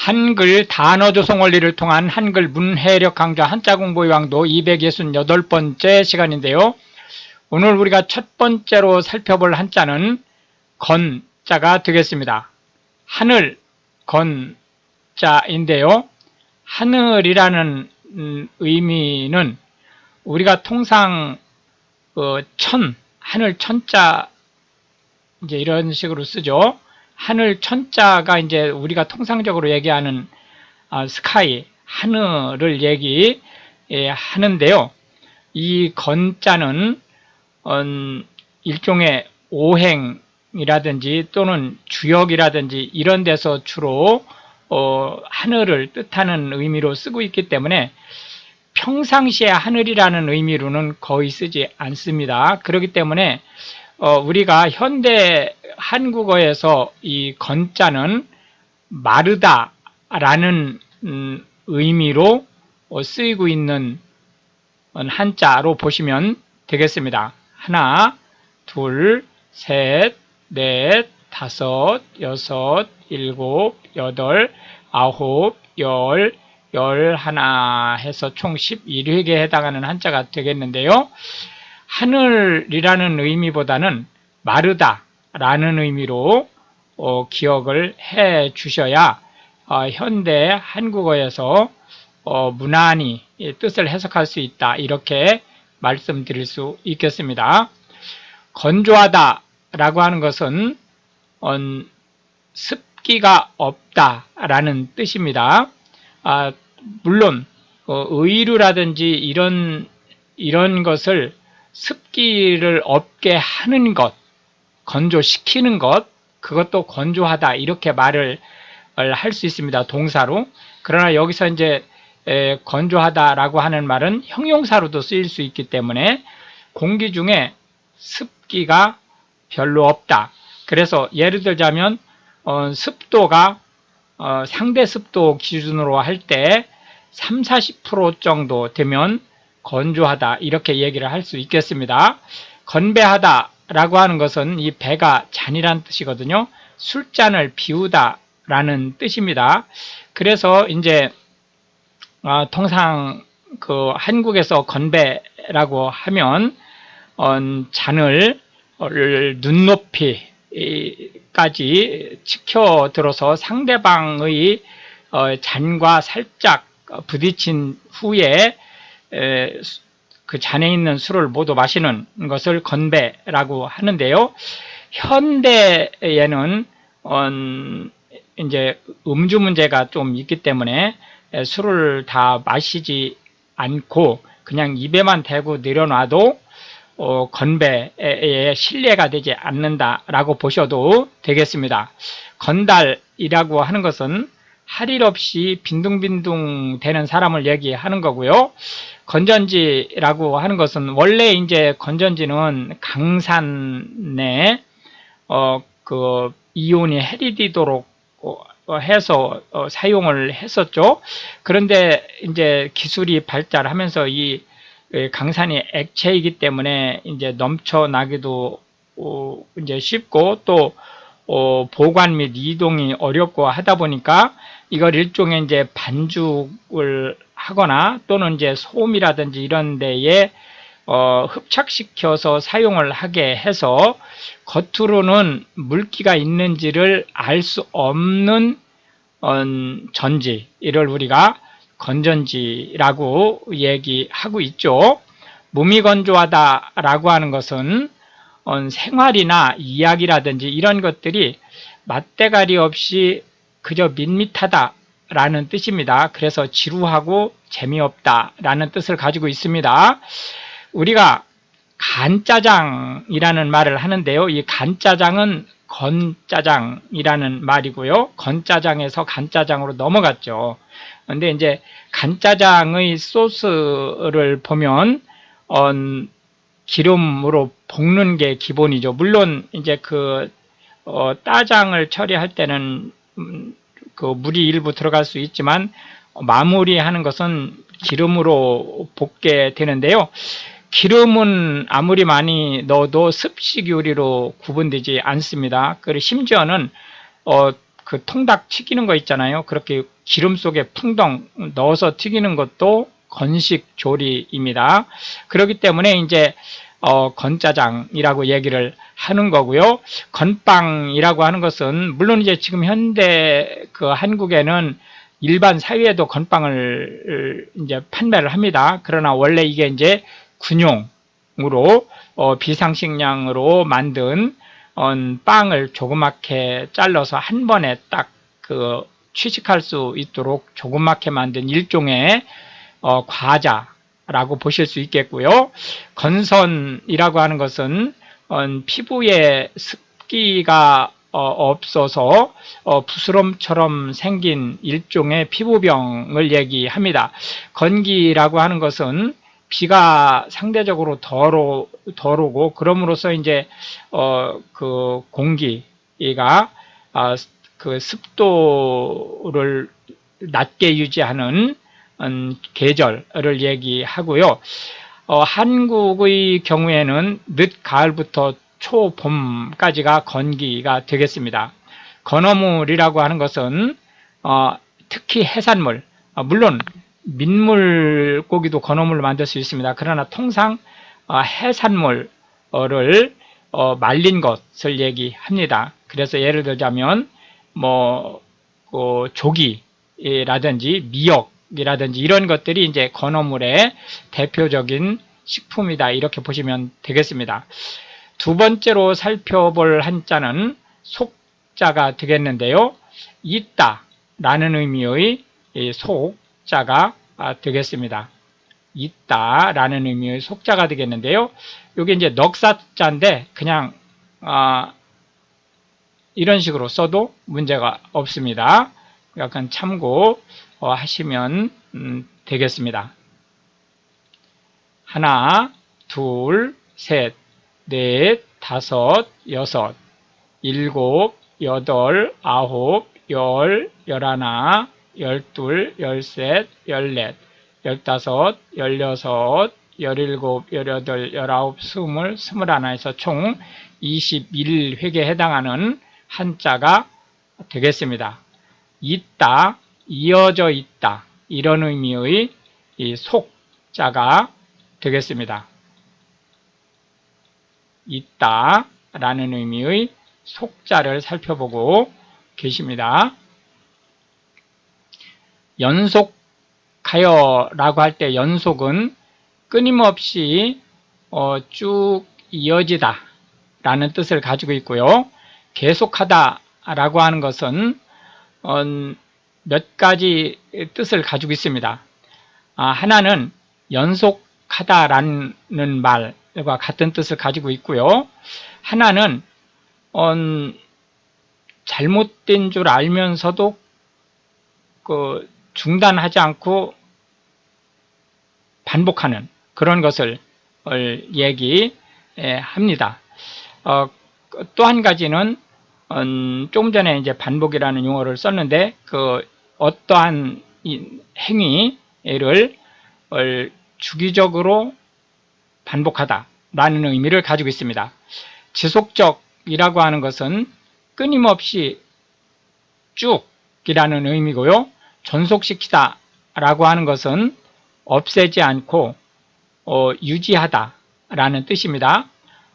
한글 단어 조성 원리를 통한 한글 문해력 강좌 한자 공부의 왕도 268번째 시간인데요. 오늘 우리가 첫 번째로 살펴볼 한자는 건자가 되겠습니다. 하늘, 건자인데요. 하늘이라는 의미는 우리가 통상 하늘 천자 이제 이런 식으로 쓰죠. 하늘 천자가 이제 우리가 통상적으로 얘기하는 스카이, 하늘을 얘기하는데요. 이 건자는 일종의 오행이라든지 또는 주역이라든지 이런 데서 주로 하늘을 뜻하는 의미로 쓰고 있기 때문에 평상시에 하늘이라는 의미로는 거의 쓰지 않습니다. 그렇기 때문에 우리가 현대 한국어에서 이 건자는 마르다라는 의미로 쓰이고 있는 한자로 보시면 되겠습니다. 하나, 둘, 셋, 넷, 다섯, 여섯, 일곱, 여덟, 아홉, 열, 열하나 해서 총 11획에 해당하는 한자가 되겠는데요. 하늘이라는 의미보다는 마르다라는 의미로 기억을 해 주셔야 현대 한국어에서 무난히 뜻을 해석할 수 있다, 이렇게 말씀드릴 수 있겠습니다. 건조하다라고 하는 것은 습기가 없다라는 뜻입니다. 물론 의류라든지 이런 것을 습기를 없게 하는 것, 건조시키는 것, 그것도 건조하다, 이렇게 말을 할 수 있습니다. 동사로. 그러나 여기서 이제 건조하다라고 하는 말은 형용사로도 쓰일 수 있기 때문에 공기 중에 습기가 별로 없다. 그래서 예를 들자면 습도가 상대 습도 기준으로 할 때 30-40% 정도 되면 건조하다, 이렇게 얘기를 할 수 있겠습니다. 건배하다 라고 하는 것은 이 배가 잔이란 뜻이거든요. 술잔을 비우다 라는 뜻입니다. 그래서 이제 통상 한국에서 건배라고 하면 잔을 눈높이까지 치켜들어서 상대방의 잔과 살짝 부딪힌 후에 그 잔에 있는 술을 모두 마시는 것을 건배라고 하는데요. 현대에는 이제 음주 문제가 좀 있기 때문에 술을 다 마시지 않고 그냥 입에만 대고 내려놔도 건배에 신뢰가 되지 않는다라고 보셔도 되겠습니다. 건달이라고 하는 것은 할 일 없이 빈둥빈둥 되는 사람을 얘기하는 거고요. 건전지라고 하는 것은 원래 이제 건전지는 강산에 이온이 해리디도록 해서 사용을 했었죠. 그런데 이제 기술이 발달하면서 이 강산이 액체이기 때문에 이제 넘쳐나기도 이제 쉽고 또 보관 및 이동이 어렵고 하다 보니까 이걸 일종의 이제 반죽을 하거나 또는 이제 솜이라든지 이런 데에 흡착시켜서 사용을 하게 해서 겉으로는 물기가 있는지를 알 수 없는 전지, 이를 우리가 건전지라고 얘기하고 있죠. 무미건조하다라고 하는 것은 생활이나 이야기라든지 이런 것들이 맛대가리 없이 그저 밋밋하다라는 뜻입니다. 그래서 지루하고 재미없다라는 뜻을 가지고 있습니다. 우리가 간짜장이라는 말을 하는데요. 이 간짜장은 건짜장이라는 말이고요. 건짜장에서 간짜장으로 넘어갔죠. 그런데 이제 간짜장의 소스를 보면 기름으로 볶는 게 기본이죠. 물론 이제 따장을 처리할 때는 물이 일부 들어갈 수 있지만 마무리하는 것은 기름으로 볶게 되는데요. 기름은 아무리 많이 넣어도 습식 요리로 구분되지 않습니다. 그리고 심지어는 그 통닭 튀기는 거 있잖아요. 그렇게 기름 속에 풍덩 넣어서 튀기는 것도 건식 조리입니다. 그렇기 때문에 이제 건짜장이라고 얘기를 하는 거고요. 건빵이라고 하는 것은 물론 이제 지금 현대 그 한국에는 일반 사회에도 건빵을 이제 판매를 합니다. 그러나 원래 이게 이제 군용으로 비상식량으로 만든 빵을 조그맣게 잘라서 한 번에 딱 그 취식할 수 있도록 조그맣게 만든 일종의 과자라고 보실 수 있겠고요. 건선이라고 하는 것은 피부에 습기가 없어서 부스럼처럼 생긴 일종의 피부병을 얘기합니다. 건기라고 하는 것은 비가 상대적으로 덜 오고 그럼으로써 이제 그 공기가 그 습도를 낮게 유지하는 계절을 얘기하고요. 한국의 경우에는 늦 가을부터 초봄까지가 건기가 되겠습니다. 건어물이라고 하는 것은 특히 해산물, 물론 민물고기도 건어물로 만들 수 있습니다. 그러나 통상 해산물을 말린 것을 얘기합니다. 그래서 예를 들자면 조기라든지 미역이라든지 이런 것들이 이제 건어물의 대표적인 식품이다. 이렇게 보시면 되겠습니다. 두 번째로 살펴볼 한자는 속자가 되겠는데요. 있다라는 의미의 속자가 되겠습니다. 있다라는 의미의 속자가 되겠는데요. 이게 이제 넉사자인데 그냥 이런 식으로 써도 문제가 없습니다. 약간 참고하시면 되겠습니다. 하나, 둘, 셋, 넷, 다섯, 여섯, 일곱, 여덟, 아홉, 열, 열하나, 열둘, 열셋, 열넷, 열다섯, 열여섯, 열일곱, 열여덟, 열아홉, 스물, 스물하나에서 총 21획에 해당하는 한자가 되겠습니다. 있다, 이어져 있다, 이런 의미의 이 속자가 되겠습니다. 있다 라는 의미의 속자를 살펴보고 계십니다. 연속하여라고 할 때 연속은 끊임없이 쭉 이어지다 라는 뜻을 가지고 있고요. 계속하다 라고 하는 것은 몇 가지 뜻을 가지고 있습니다. 하나는 연속하다라는 말과 같은 뜻을 가지고 있고요. 하나는 잘못된 줄 알면서도 중단하지 않고 반복하는 그런 것을 얘기합니다. 또 한 가지는 조금 전에 이제 반복이라는 용어를 썼는데 어떠한 행위를 주기적으로 반복하다라는 의미를 가지고 있습니다. 지속적이라고 하는 것은 끊임없이 쭉이라는 의미고요. 존속시키다라고 하는 것은 없애지 않고 유지하다라는 뜻입니다.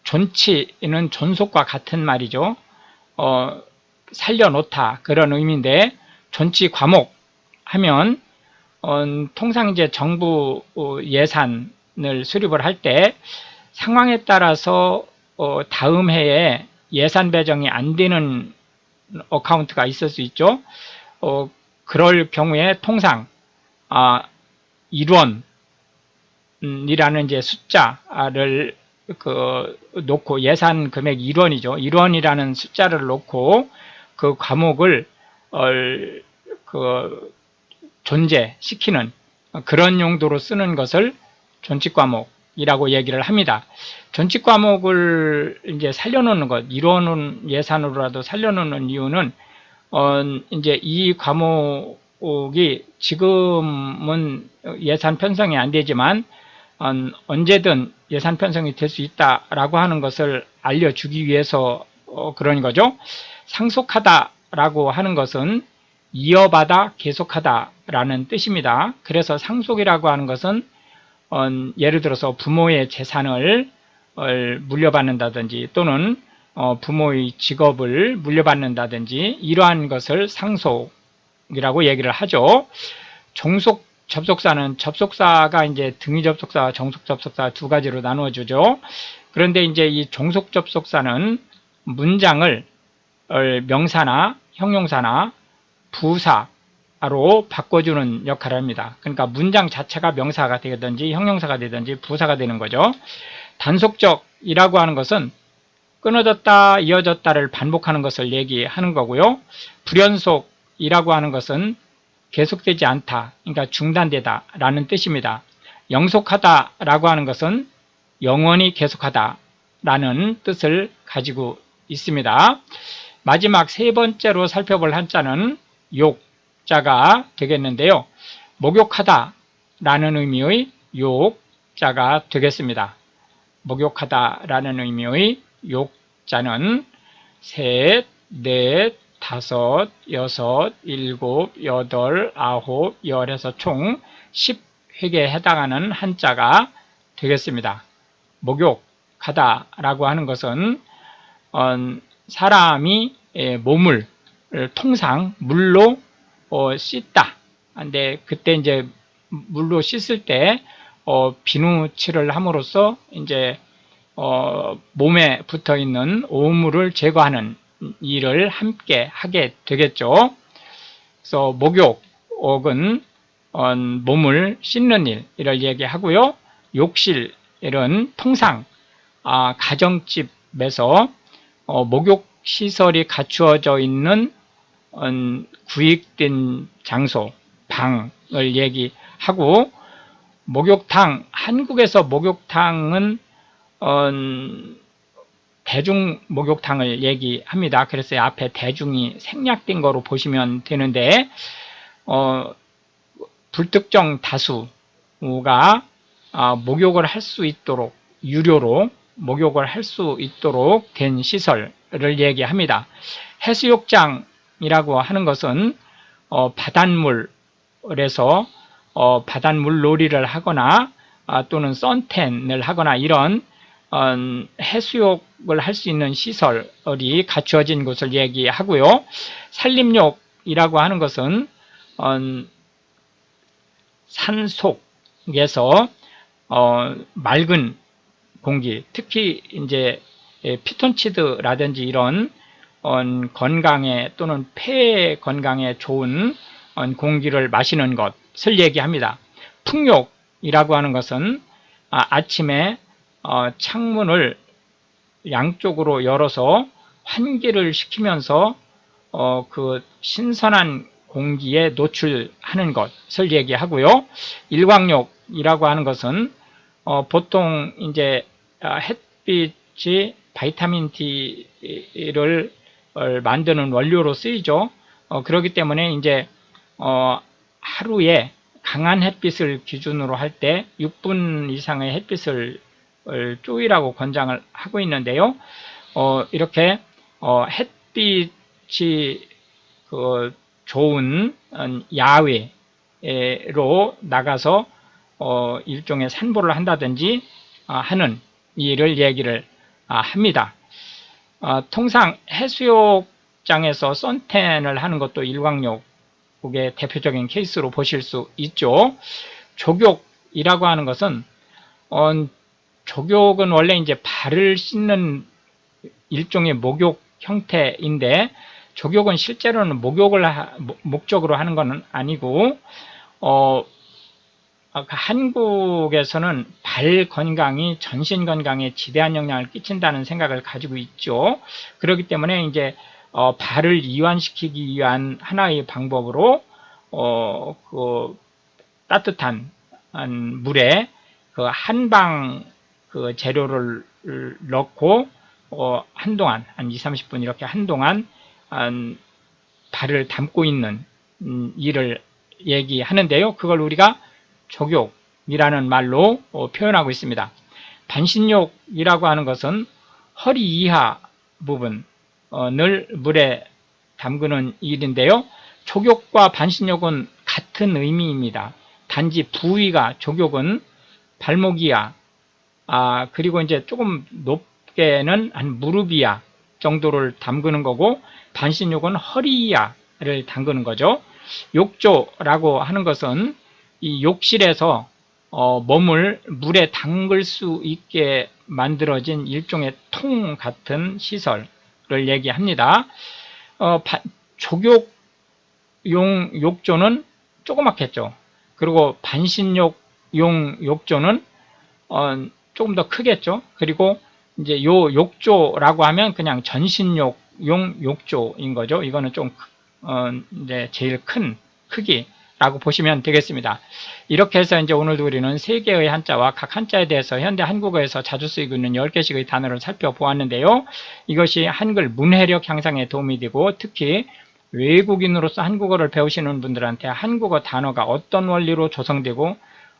존치는 존속과 같은 말이죠. 살려놓다 그런 의미인데 존치 과목 하면 통상 이제 정부 예산을 수립을 할 때 상황에 따라서 다음 해에 예산 배정이 안 되는 어카운트가 있을 수 있죠. 그럴 경우에 통상 1원이라는 이제 숫자를 놓고 예산 금액 1원이죠. 1원이라는 숫자를 놓고 그 과목을 존재시키는 그런 용도로 쓰는 것을 존치 과목이라고 얘기를 합니다. 존치 과목을 이제 살려놓는 것, 1원 예산으로라도 살려놓는 이유는 이제 이 과목이 지금은 예산 편성이 안 되지만 언제든 예산 편성이 될 수 있다라고 하는 것을 알려주기 위해서 그런 거죠. 상속하다 라고 하는 것은 이어받아 계속하다 라는 뜻입니다. 그래서 상속이라고 하는 것은 예를 들어서 부모의 재산을 물려받는다든지 또는 부모의 직업을 물려받는다든지 이러한 것을 상속이라고 얘기를 하죠. 종속 접속사는 접속사가 이제 등위 접속사와 정속 접속사 두 가지로 나누어지죠. 그런데 이제 이 종속 접속사는 문장을 명사나 형용사나 부사로 바꿔주는 역할을 합니다. 그러니까 문장 자체가 명사가 되든지 형용사가 되든지 부사가 되는 거죠. 단속적이라고 하는 것은 끊어졌다, 이어졌다를 반복하는 것을 얘기하는 거고요. 불연속이라고 하는 것은 계속되지 않다, 그러니까 중단되다 라는 뜻입니다. 영속하다라고 하는 것은 영원히 계속하다 라는 뜻을 가지고 있습니다. 마지막 세 번째로 살펴볼 한자는 욕자가 되겠는데요. 목욕하다 라는 의미의 욕자가 되겠습니다. 목욕하다 라는 의미의 욕자는 셋, 넷, 다섯, 여섯, 일곱, 여덟, 아홉, 열에서 총 10획에 해당하는 한자가 되겠습니다. 목욕하다 라고 하는 것은 사람이 몸을 통상 물로 씻다. 근데 그때 이제 물로 씻을 때 비누칠을 함으로써 이제 몸에 붙어 있는 오물을 제거하는 일을 함께 하게 되겠죠. 그래서 목욕은 몸을 씻는 일을 얘기하고요. 욕실은 통상 가정집에서 목욕 시설이 갖추어져 있는 구획된 장소, 방을 얘기하고, 목욕탕, 한국에서 목욕탕은 대중 목욕탕을 얘기합니다. 그래서 앞에 대중이 생략된 거로 보시면 되는데, 불특정 다수가 목욕을 할 수 있도록 유료로 목욕을 할 수 있도록 된 시설을 얘기합니다. 해수욕장이라고 하는 것은 바닷물에서 바닷물 놀이를 하거나 또는 선탠을 하거나 이런 해수욕을 할 수 있는 시설이 갖추어진 곳을 얘기하고요. 산림욕이라고 하는 것은 산속에서 맑은 공기, 특히 이제 피톤치드라든지 이런 건강에 또는 폐 건강에 좋은 공기를 마시는 것을 얘기합니다. 풍욕이라고 하는 것은 아침에 창문을 양쪽으로 열어서 환기를 시키면서 그 신선한 공기에 노출하는 것을 얘기하고요. 일광욕이라고 하는 것은 보통 이제 햇빛이 바이타민 D를 만드는 원료로 쓰이죠. 그렇기 때문에 이제 하루에 강한 햇빛을 기준으로 할 때 6분 이상의 햇빛을 쪼이라고 권장을 하고 있는데요. 이렇게 햇빛이 좋은 야외로 나가서 일종의 산보를 한다든지 하는 일을 얘기를 합니다. 통상 해수욕장에서 선탠을 하는 것도 일광욕의 대표적인 케이스로 보실 수 있죠. 족욕이라고 하는 것은 족욕은 원래 이제 발을 씻는 일종의 목욕 형태인데, 족욕은 실제로는 목욕을 목적으로 하는 것은 아니고 한국에서는 발 건강이 전신 건강에 지대한 영향을 끼친다는 생각을 가지고 있죠. 그렇기 때문에 이제 발을 이완시키기 위한 하나의 방법으로 그 따뜻한 물에 그 한방 그 재료를 넣고 한동안 한 20-30분 이렇게 한동안 발을 담고 있는 일을 얘기하는데요. 그걸 우리가 족욕이라는 말로 표현하고 있습니다. 반신욕이라고 하는 것은 허리 이하 부분을 물에 담그는 일인데요. 족욕과 반신욕은 같은 의미입니다. 단지 부위가 족욕은 발목 이하, 그리고 이제 조금 높게는 한 무릎 이하 정도를 담그는 거고, 반신욕은 허리 이하를 담그는 거죠. 욕조라고 하는 것은 이 욕실에서 몸을 물에 담글 수 있게 만들어진 일종의 통 같은 시설을 얘기합니다. 족욕용 욕조는 조그맣겠죠. 그리고 반신욕용 욕조는 조금 더 크겠죠. 그리고 이제 요 욕조라고 하면 그냥 전신욕용 욕조인 거죠. 이거는 좀 이제 제일 큰 크기라고 보시면 되겠습니다. 이렇게 해서 이제 오늘도 우리는 3개의 한자와 각 한자에 대해서 현대 한국어에서 자주 쓰이고 있는 10개씩의 단어를 살펴보았는데요. 이것이 한글 문해력 향상에 도움이 되고, 특히 외국인으로서 한국어를 배우시는 분들한테 한국어 단어가 어떤 원리로 조성되고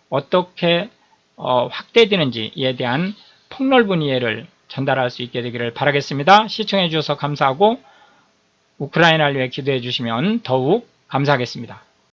어떻게 확대되는지에 대한 폭넓은 이해를 전달할 수 있게 되기를 바라겠습니다. 시청해 주셔서 감사하고 우크라이나를 위해 기도해 주시면 더욱 감사하겠습니다.